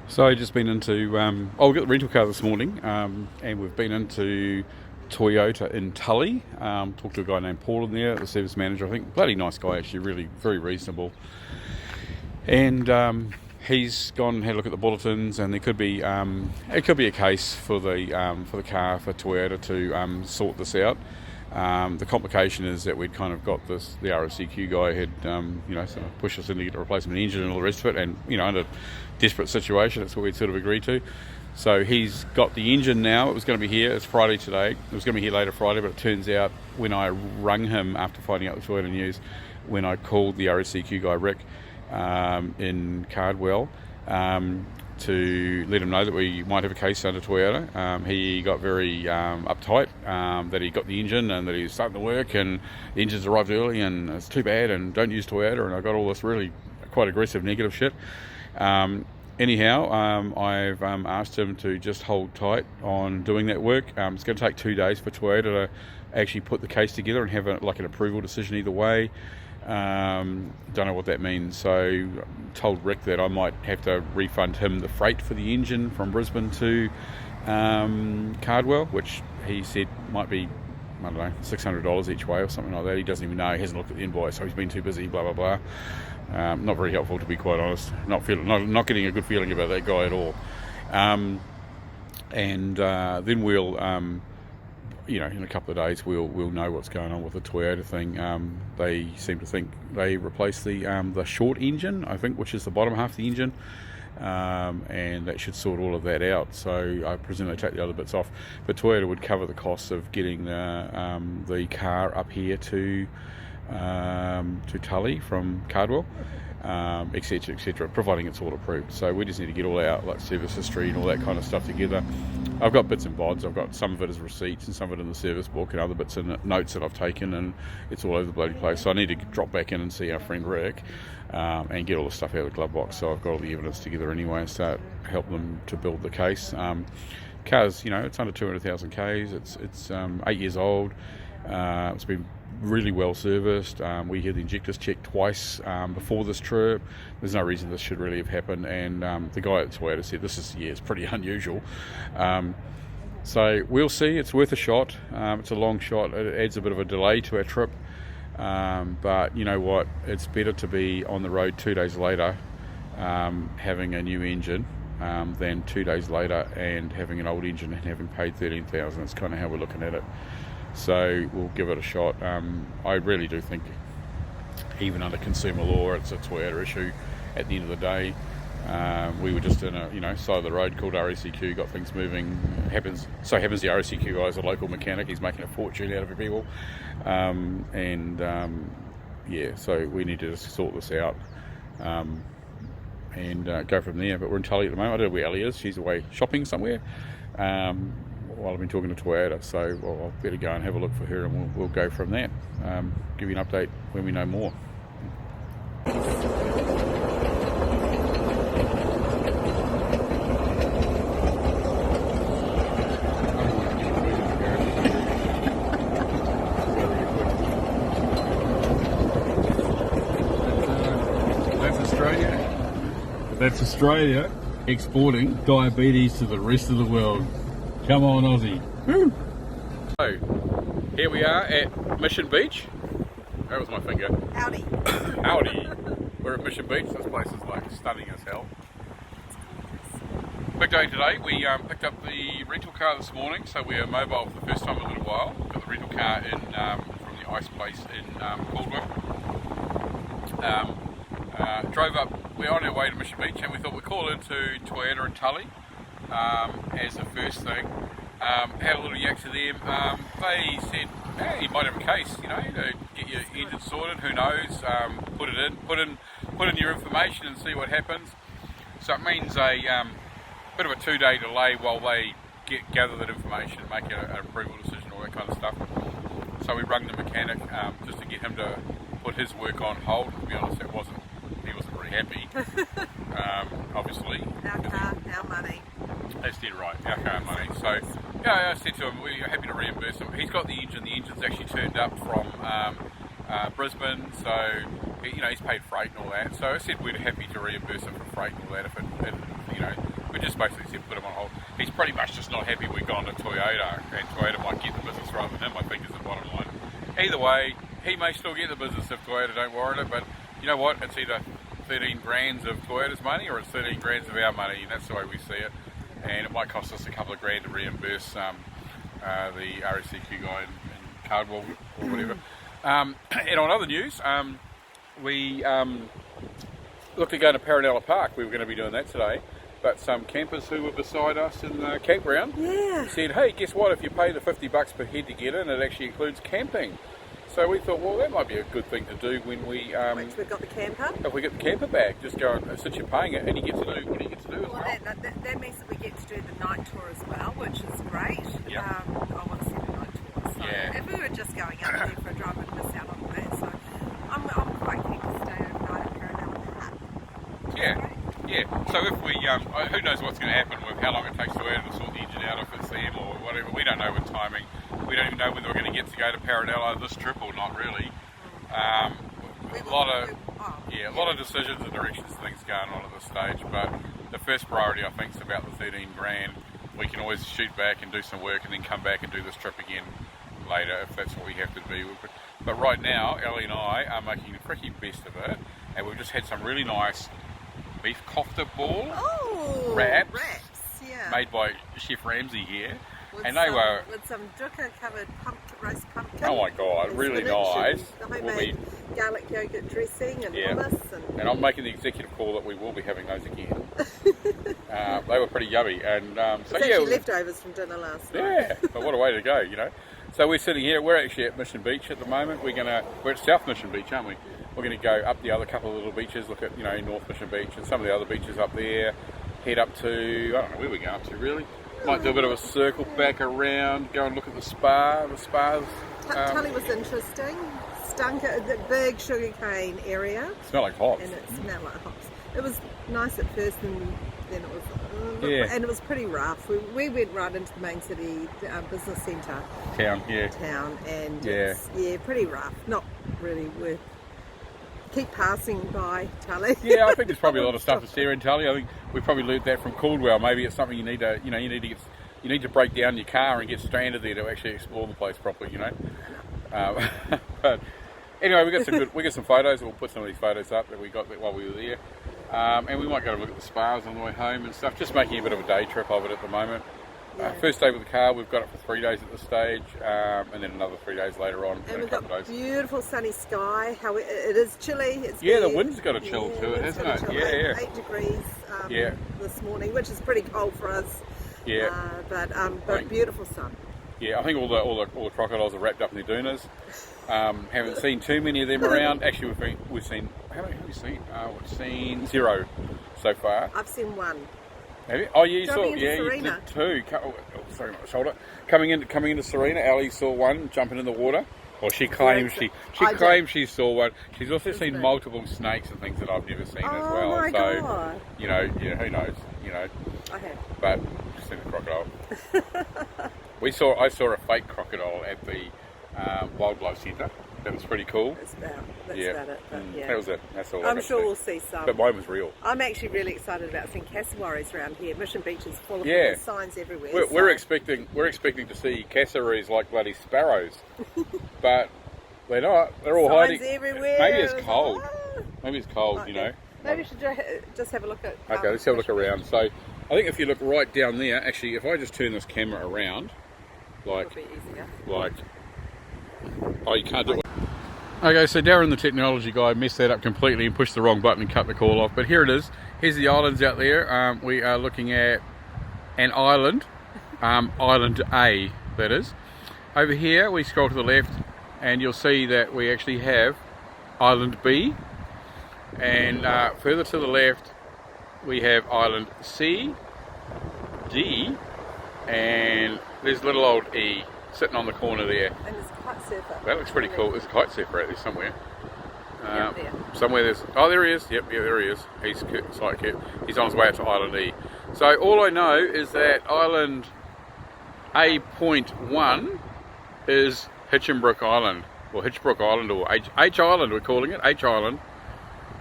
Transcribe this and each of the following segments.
So I just been into, we got the rental car this morning, and we've been into Toyota in Tully. Talked to a guy named Paul in there, the service manager. I think bloody nice guy, actually, really very reasonable. And he's gone and had a look at the bulletins, and there could be it could be a case for the car for Toyota to sort this out. The complication is that we'd kind of got this. The RSCQ guy had sort of pushed us in to get a replacement engine and all the rest of it, and under desperate situation, that's what we'd sort of agreed to. So he's got the engine now. It was going to be here. It's Friday today. It was going to be here later Friday, but it turns out when I rung him after finding out the Toyota news, when I called the RSCQ guy Rick in Cardwell to let him know that we might have a case under Toyota, he got very uptight that he got the engine and that he was starting to work and the engine's arrived early and it's too bad and don't use Toyota, and I got all this really quite aggressive negative shit. Anyhow, I've asked him to just hold tight on doing that work. It's going to take 2 days for Toyota to actually put the case together and have an approval decision either way. Don't know what that means. So told Rick that I might have to refund him the freight for the engine from Brisbane to Cardwell, which he said might be, I don't know, $600 each way or something like that. He doesn't even know. He hasn't looked at the invoice, so he's been too busy, blah, blah, blah. Not very helpful, to be quite honest. Not getting a good feeling about that guy at all. Then we'll, in a couple of days, we'll know what's going on with the Toyota thing. They seem to think they replaced the short engine, I think, which is the bottom half of the engine. And that should sort all of that out. So I presume they take the other bits off. But Toyota would cover the costs of getting the car up here to Tully from Cardwell, etc., etc., providing it's all approved. So we just need to get all our service history and all that kind of stuff together. I've got bits and bobs. I've got some of it as receipts and some of it in the service book and other bits and notes that I've taken, and it's all over the bloody place. So I need to drop back in and see our friend Rick and get all the stuff out of the glove box. So I've got all the evidence together anyway and start help them to build the case. Cars, it's under 200,000 Ks. It's 8 years old. It's been really well serviced. We had the injectors checked twice before this trip. There's no reason this should really have happened, and the guy at Toyota said it's pretty unusual. So we'll see. It's worth a shot. It's a long shot. It adds a bit of a delay to our trip, but you know what, it's better to be on the road 2 days later having a new engine than 2 days later and having an old engine and having paid $13,000. It's kind of how we're looking at it. So we'll give it a shot. I really do think, even under consumer law, it's a Toyota issue at the end of the day. We were just in a side of the road, called RSCQ, got things moving. Happens the RSCQ guy is a local mechanic. He's making a fortune out of people, so we need to just sort this out and go from there. But we're in Tully at the moment. I don't know where Ellie is. She's away shopping somewhere. While I've been talking to Toyota, so I'll better go and have a look for her, and we'll go from that. Give you an update when we know more. That's Australia exporting diabetes to the rest of the world. Come on, Aussie. Woo. So, here we are at Mission Beach. That was my finger. Howdy. Howdy. We're at Mission Beach. This place is stunning as hell. Big day today. We picked up the rental car this morning, so we are mobile for the first time in a little while. Got the rental car in from the ice place in Cardwell. Drove up. We're on our way to Mission Beach, and we thought we'd call into Toyota and Tully as the first thing. Had a little yak to them. They said, hey, you might have a case, get your engine sorted, who knows, put in your information and see what happens. So it means a bit of a 2-day delay while they gather that information and make an approval decision, all that kind of stuff. So we rung the mechanic just to get him to put his work on hold. To be honest, he wasn't very happy. Obviously. Our car, our money. That's dead right, our car money. So, I said to him, we're happy to reimburse him. He's got the engine. The engine's actually turned up from Brisbane, so he's paid freight and all that. So I said we're happy to reimburse him for freight and all that if it we just basically said put him on hold. He's pretty much just not happy we've gone to Toyota, and Toyota might get the business rather than him, I think, is the bottom line. Either way, he may still get the business if Toyota don't warrant it, but you know what, it's either 13 grands of Toyota's money or it's 13 grands of our money, and that's the way we see it. And it might cost us a couple of grand to reimburse the RSCQ guy in Cardwell or whatever. And on other news, we looked at going to Paranella Park. We were going to be doing that today, but some campers who were beside us in the campground said, hey, guess what, if you pay the $50 per head to get in, it actually includes camping. So we thought, well, that might be a good thing to do when we... Once we've got the camper? If we get the camper back, just go and, since you're paying it, and you get to do what do you get to do as well? That means that we get to do the night tour as well, which is great. Yep. I want to see the night tour. So if we were just going up there for a drive, we'd miss out on that. So I'm quite keen to stay overnight at Paranella Park. Yeah. So if we, who knows what's going to happen with how long it takes Toyota to sort the engine out if it's them or whatever. We don't know with timing. We don't even know whether we're going to get to go to Paranella this trip or not really. A lot of decisions and directions and things going on at this stage, but the first priority I think is about the 13 grand. We can always shoot back and do some work and then come back and do this trip again later if that's what we have to do. But right now, Ellie and I are making the freaking best of it, and we've just had some really nice beef kofta ball wraps made by Chef Ramsay here. And they were with some dukkha covered roast pumpkin. Oh my god, really nice. The homemade garlic yogurt dressing and hummus. And I'm making the executive call that we will be having those again. They were pretty yummy. And so actually leftovers from dinner last night. Yeah, but what a way to go, you know. So we're sitting here. We're actually at Mission Beach at the moment. We're at South Mission Beach, aren't we? We're going to go up the other couple of little beaches. Look at North Mission Beach and some of the other beaches up there. Head up to I don't know where we're going up to really. Might do a bit of a circle back around, go and look at the spa. The spas. Tully was interesting. Stunk at the big sugarcane area. Smelled like hops. And it smelled like hops. It was nice at first, and then it was and it was pretty rough. We went right into the main city business centre. Town, and it's pretty rough. Not really worth. Keep passing by Tully. Yeah, I think there's probably a lot of stuff that's there in Tully. I think we probably learned that from Cardwell. Maybe it's something you need to break down your car and get stranded there to actually explore the place properly. But anyway, we got some photos. We'll put some of these photos up that we got while we were there, and we might go to look at the spas on the way home and stuff. Just making a bit of a day trip of it at the moment. First day with the car, we've got it for 3 days at this stage, and then another 3 days later on. And we've got beautiful sunny sky. How it is chilly. The wind's got a chill to it, hasn't it? 8 degrees this morning, which is pretty cold for us. But beautiful sun. Yeah, I think all the crocodiles are wrapped up in their doonas. Haven't seen too many of them around. Actually, we've seen how many have we seen? We've seen 0 so far. I've seen 1. Have you? Oh yeah, you saw. Yeah, Serena. You did 2. Sorry, my shoulder. Coming into Serena, Ali saw 1 jumping in the water. Or she claims she saw 1. She's also seen multiple snakes and things that I've never seen as well. Oh my god! Who knows? I have. But just seen a crocodile. I saw a fake crocodile at the wildlife centre. That was pretty cool. That's about it. But that was it. That's all. I'm sure we'll see some. But mine was real. I'm actually really excited about seeing cassowaries around here. Mission Beach is full of signs everywhere. We're expecting to see cassowaries like bloody sparrows, but they're not. They're all signs hiding everywhere. Maybe it's cold. Maybe it's cold. Okay. Maybe we should just have a look at. Okay, let's have a look around. So I think if you look right down there, actually, if I just turn this camera around, it'll be easier. You can't do it. Okay, so Darren, the technology guy, messed that up completely and pushed the wrong button and cut the call off. But here it is. Here's the islands out there. We are looking at an island, Island A, that is. Over here, we scroll to the left, and you'll see that we actually have Island B. And further to the left, we have Island C, D, and there's little old E sitting on the corner there. And there's a kite surfer. That looks pretty cool. There's a kite surfer out there somewhere. There. Somewhere there's... Oh, there he is. Yep, there he is. He's on his way out to Island E. So all I know is that Island A.1 is Hitchinbrook Island. Or Hitchbrook Island, or H Island we're calling it. H Island.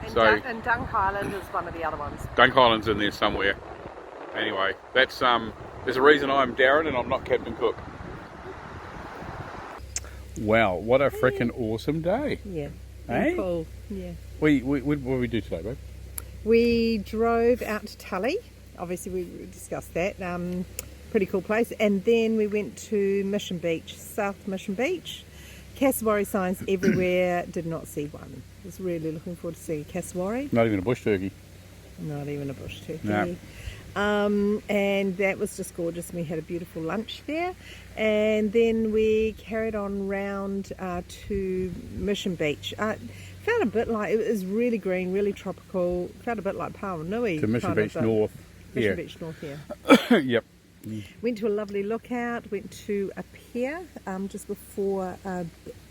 And Dunk Island is one of the other ones. Dunk Island's in there somewhere. Anyway, that's there's a reason I'm Darren and I'm not Captain Cook. Wow, what a freaking awesome day. Yeah. Eh? Cool. Yeah. What did we do today, babe? We drove out to Tully. Obviously, we discussed that. Pretty cool place. And then we went to Mission Beach, South Mission Beach. Cassowary signs everywhere. Did not see one. Was really looking forward to seeing a cassowary. Not even a bush turkey. Not even a bush turkey. No. And that was just gorgeous. We had a beautiful lunch there, and then we carried on round to Mission Beach. Felt a bit like, it was really green, really tropical. Felt a bit like Paranui. To Mission Beach North. Mission Beach North, yeah. Yep. Went to a lovely lookout. Went to a pier just before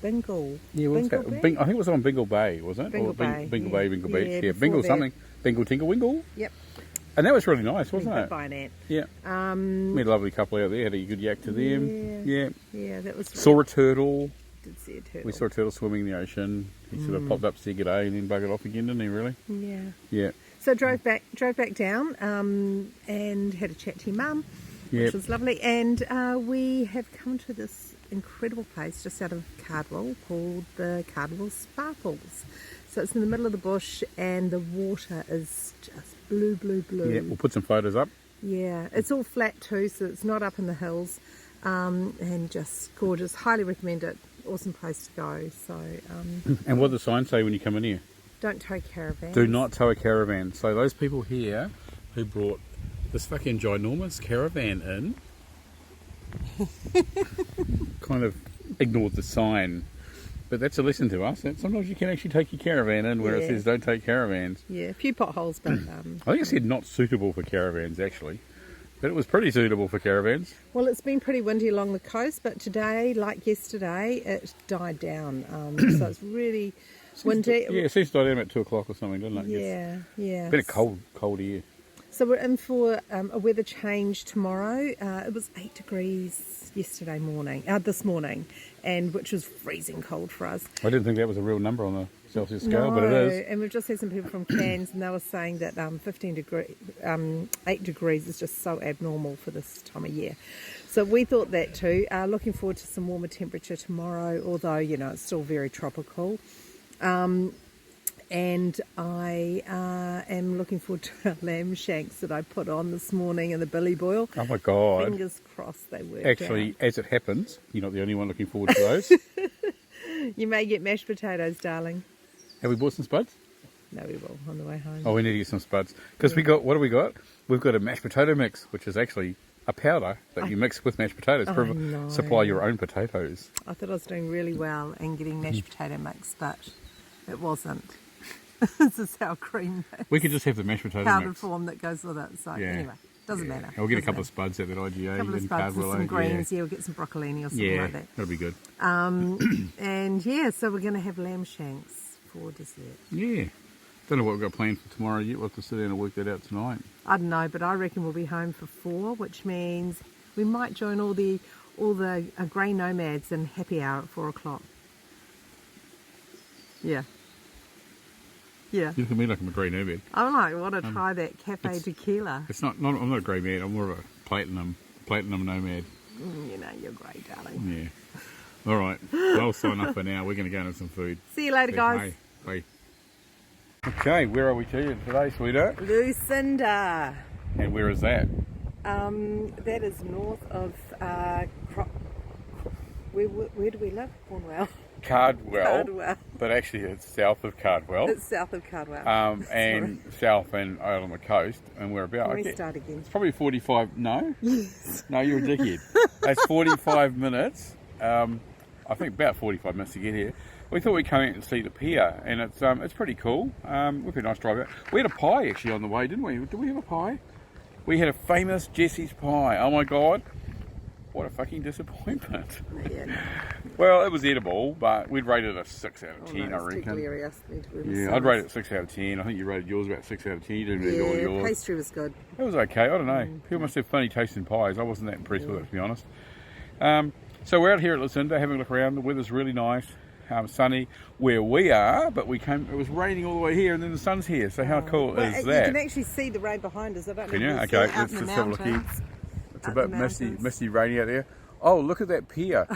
Bingle. Yeah, what's that? I think it was on Bingle Bay, wasn't it? Bingle or Bay. Bingle Bay, Bingle Beach. Yeah, before Bingle that. something. Bingle Tingle Wingle. Yep. And that was really nice, wasn't it? By an ant. Yeah. We had a lovely couple out there. Had a good yak to them. Yeah. Yeah, that was. Saw a turtle. Did see a turtle. We saw a turtle swimming in the ocean. He sort of popped up to say g'day and then buggered off again, didn't he, really? Yeah. Yeah. So drove back down and had a chat to your mum, which was lovely. And we have come to this incredible place just out of Cardwell called the Cardwell Sparkles. So it's in the middle of the bush and the water is just blue, blue, blue. Yeah, we'll put some photos up. Yeah, it's all flat too, so it's not up in the hills, and just gorgeous. Highly recommend it. Awesome place to go. So And what does the sign say when you come in here? don't tow caravans. Do not tow a caravan. So those people here who brought this fucking ginormous caravan in kind of ignored the sign. But that's a lesson to us. That sometimes you can actually take your caravan in where it says don't take caravans. Yeah, a few potholes, but I think it said not suitable for caravans actually. But it was pretty suitable for caravans. well, it's been pretty windy along the coast, but today, like yesterday, it died down. So it's really windy. Yeah, it seems to die down at 2 o'clock or something, doesn't it? Yeah, yeah. Been a cold year. So we're in for a weather change tomorrow. It was 8 degrees this morning, and which was freezing cold for us. I didn't think that was a real number on the Celsius scale, No, but it is. and we've just had some people from Cairns, and they were saying that 8 degrees is just so abnormal for this time of year. So we thought that too. Looking forward to some warmer temperature tomorrow, although it's still very tropical. And I am looking forward to our lamb shanks that I put on this morning in the billy boil. Oh my God. Fingers crossed they work. Actually, as it happens, you're not the only one looking forward to those. You may get mashed potatoes, darling. Have we bought some spuds? No, we will on the way home. Oh, we need to get some spuds. Because what do we got? We've got a mashed potato mix, which is actually a powder that you mix with mashed potatoes. No. Supply your own potatoes. I thought I was doing really well in getting mashed potato mix, but it wasn't. This is sour cream. We could just have the mashed potato powdered mix. form that goes with it. So anyway, doesn't matter. We'll get a couple of spuds at that IGA. A couple of in spuds with Cardwell, some greens. Yeah, we'll get some broccolini or something like that. That'll be good. And so we're going to have lamb shanks for dessert. Yeah. Don't know what we've got planned for tomorrow yet. We'll have to sit down and work that out tonight. I don't know, but I reckon we'll be home for 4, which means we might join all the grey nomads in happy hour at 4 o'clock. Yeah. Yeah. You look at me like I'm a grey nomad. I might want to try that cafe tequila. It's not. I'm not a grey man. I'm more of a platinum nomad. You're grey, darling. Yeah. All right. Well, I'll sign up for now. We're going to go into some food. See you later, guys. Bye. Okay, where are we to today, sweetheart? Lucinda. And where is that? That is north of where do we live? Cornwall. Cardwell. But actually it's south of Cardwell. It's south of Cardwell. And south and out on the coast, and we're about... Let me start again. It's probably 45... No? Yes. No, you're a dickhead. It's 45 minutes. I think about 45 minutes to get here. We thought we'd come out and see the pier, and it's pretty cool. Would be a nice drive out. We had a pie actually on the way, didn't we? Did we have a pie? We had a famous Jessie's pie. Oh my God. What a fucking disappointment. Yeah. Well, it was edible, but we'd rate it a 6 out of 10, I reckon. Delirious. Yeah, I'd rate it 6 out of 10. I think you rated yours about 6 out of 10. You didn't really order yours. Pastry was good. It was okay. I don't know. People must have funny taste in pies. I wasn't that impressed with it, to be honest. So we're out here at Lucinda having a look around. The weather's really nice. sunny where we are, but it was raining all the way here, and then the sun's here. So how cool is that? You can actually see the rain behind us. I don't know. Can you? If Okay, see let's just have a look here. It's a bit mountains. misty, rainy out there. Oh, look at that pier.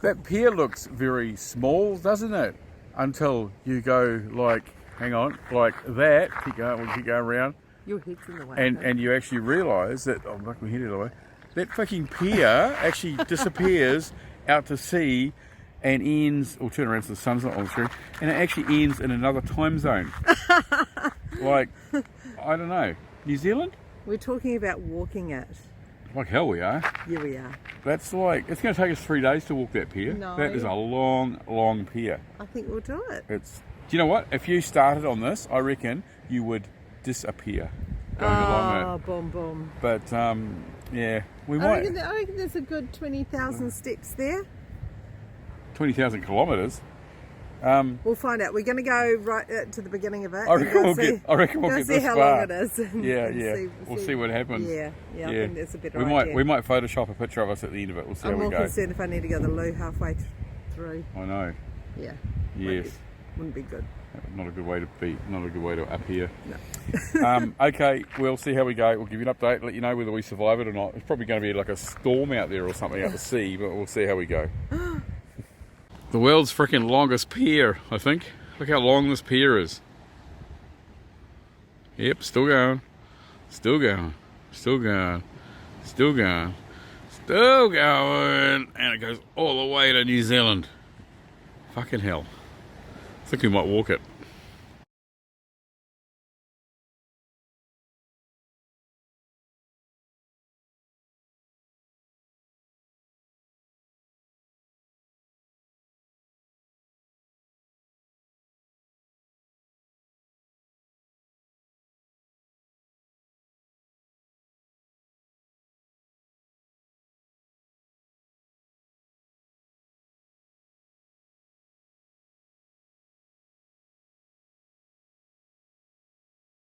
That pier looks very small, doesn't it? Until you go like, hang on, like that. Keep going around. Your head's in the way. And you actually realise that, oh, knock my head out of the way. That fucking pier actually disappears out to sea and ends, or turn around so the sun's not on the screen, and it actually ends in another time zone. Like, I don't know, New Zealand? We're talking about walking it. Like hell we are. Yeah, we are. That's like, it's going to take us 3 days to walk that pier. No. That is a long, long pier. I think we'll do it. Do you know what? If you started on this, I reckon you would disappear going along it. Oh, boom, boom. But, yeah, we I might. reckon there's a good 20,000 steps there. 20,000 kilometres. We'll find out. We're going to go right to the beginning of it. I reckon we'll get see this how far. long it is. Yeah. We'll see what happens. Yeah. I think that's a better we idea. might Photoshop a picture of us at the end of it. We'll see I'm how we more go. concerned if I need to go to the loo halfway through. I know. Yeah. Yes. Wouldn't be good. Not a good way to be. Not a good way to up here. No. Okay, we'll see how we go. We'll give you an update, let you know whether we survive it or not. It's probably going to be like a storm out there or something out to sea, but we'll see how we go. The world's freaking longest pier, I think. Look how long this pier is. Yep, still going. Still going. Still going. Still going. Still going. And it goes all the way to New Zealand. Fucking hell. I think we might walk it.